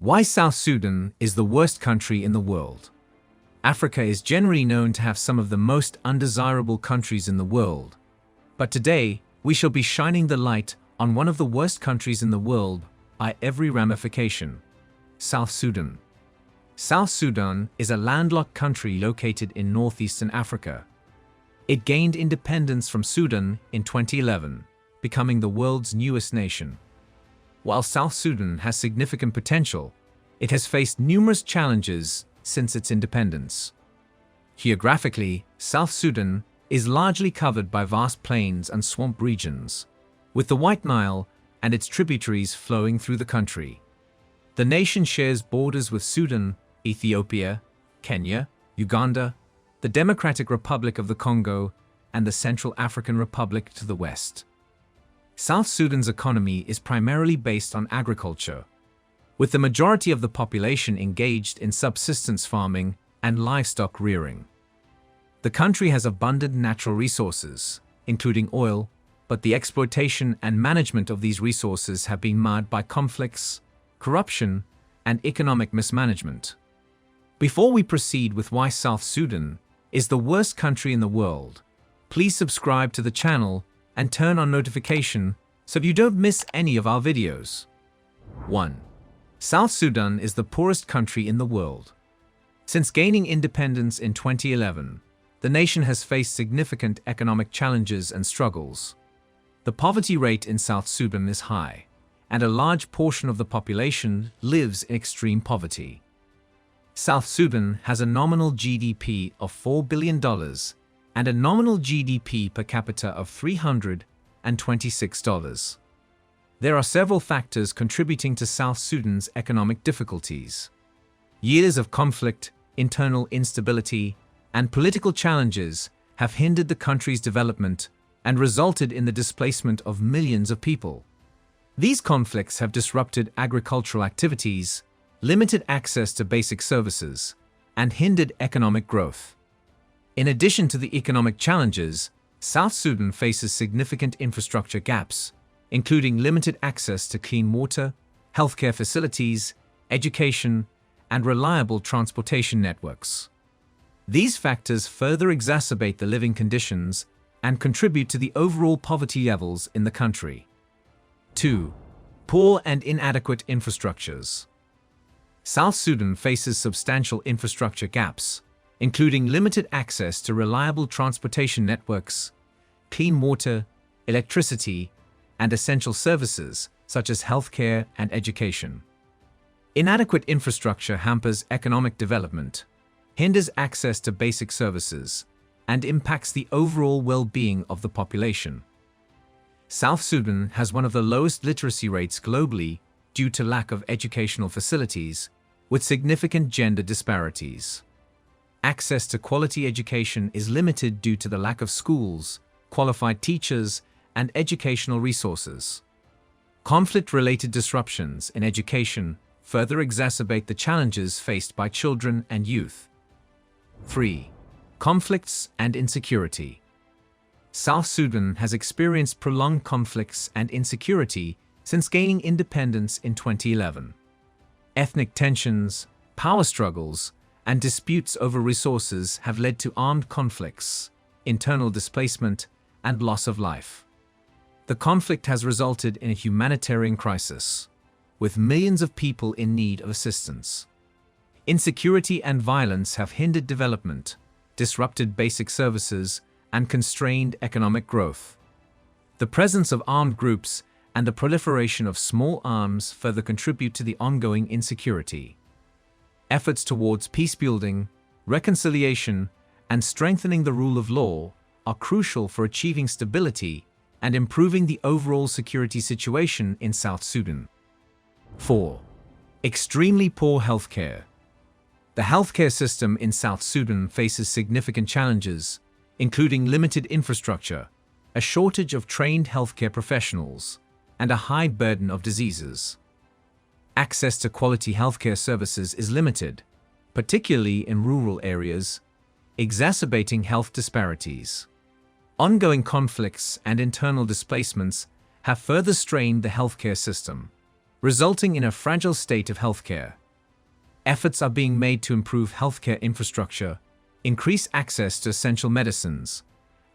Why South Sudan is the worst country in the world. Africa is generally known to have some of the most undesirable countries in the world. But today, we shall be shining the light on one of the worst countries in the world by every ramification: South Sudan. South Sudan is a landlocked country located in northeastern Africa. It gained independence from Sudan in 2011, becoming the world's newest nation. While South Sudan has significant potential, it has faced numerous challenges since its independence. Geographically, South Sudan is largely covered by vast plains and swamp regions, with the White Nile and its tributaries flowing through the country. The nation shares borders with Sudan, Ethiopia, Kenya, Uganda, the Democratic Republic of the Congo, and the Central African Republic to the west. South Sudan's economy is primarily based on agriculture, with the majority of the population engaged in subsistence farming and livestock rearing. The country has abundant natural resources, including oil, but the exploitation and management of these resources have been marred by conflicts, corruption, and economic mismanagement. Before we proceed with why South Sudan is the worst country in the world, please subscribe to the channel and turn on notification so you don't miss any of our videos. 1. South Sudan is the poorest country in the world. Since gaining independence in 2011, the nation has faced significant economic challenges and struggles. The poverty rate in South Sudan is high, and a large portion of the population lives in extreme poverty. South Sudan has a nominal GDP of $4 billion and a nominal GDP per capita of $326. There are several factors contributing to South Sudan's economic difficulties. Years of conflict, internal instability, and political challenges have hindered the country's development and resulted in the displacement of millions of people. These conflicts have disrupted agricultural activities, limited access to basic services, and hindered economic growth. In addition to the economic challenges, South Sudan faces significant infrastructure gaps, including limited access to clean water, healthcare facilities, education, and reliable transportation networks. These factors further exacerbate the living conditions and contribute to the overall poverty levels in the country. 2. Poor and inadequate infrastructures. South Sudan faces substantial infrastructure gaps, including limited access to reliable transportation networks, clean water, electricity, and essential services such as healthcare and education. Inadequate infrastructure hampers economic development, hinders access to basic services, and impacts the overall well-being of the population. South Sudan has one of the lowest literacy rates globally due to lack of educational facilities, with significant gender disparities. Access to quality education is limited due to the lack of schools, qualified teachers, and educational resources. Conflict-related disruptions in education further exacerbate the challenges faced by children and youth. 3. Conflicts and insecurity. South Sudan has experienced prolonged conflicts and insecurity since gaining independence in 2011. Ethnic tensions, power struggles, and disputes over resources have led to armed conflicts, internal displacement, and loss of life. The conflict has resulted in a humanitarian crisis, with millions of people in need of assistance. Insecurity and violence have hindered development, disrupted basic services, and constrained economic growth. The presence of armed groups and the proliferation of small arms further contribute to the ongoing insecurity. Efforts towards peace-building, reconciliation, and strengthening the rule of law are crucial for achieving stability and improving the overall security situation in South Sudan. 4. Extremely poor healthcare. The healthcare system in South Sudan faces significant challenges, including limited infrastructure, a shortage of trained healthcare professionals, and a high burden of diseases. Access to quality healthcare services is limited, particularly in rural areas, exacerbating health disparities. Ongoing conflicts and internal displacements have further strained the healthcare system, resulting in a fragile state of healthcare. Efforts are being made to improve healthcare infrastructure, increase access to essential medicines,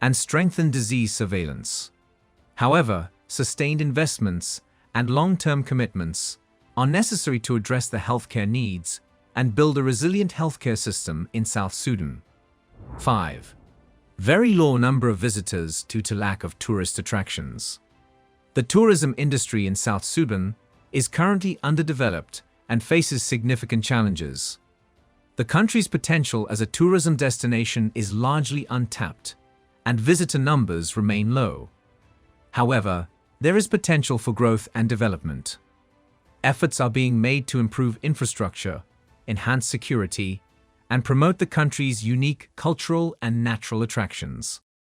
and strengthen disease surveillance. However, sustained investments and long-term commitments are necessary to address the healthcare needs and build a resilient healthcare system in South Sudan. 5. Very low number of visitors due to lack of tourist attractions. The tourism industry in South Sudan is currently underdeveloped and faces significant challenges. The country's potential as a tourism destination is largely untapped, and visitor numbers remain low. However, there is potential for growth and development. Efforts are being made to improve infrastructure, enhance security, and promote the country's unique cultural and natural attractions.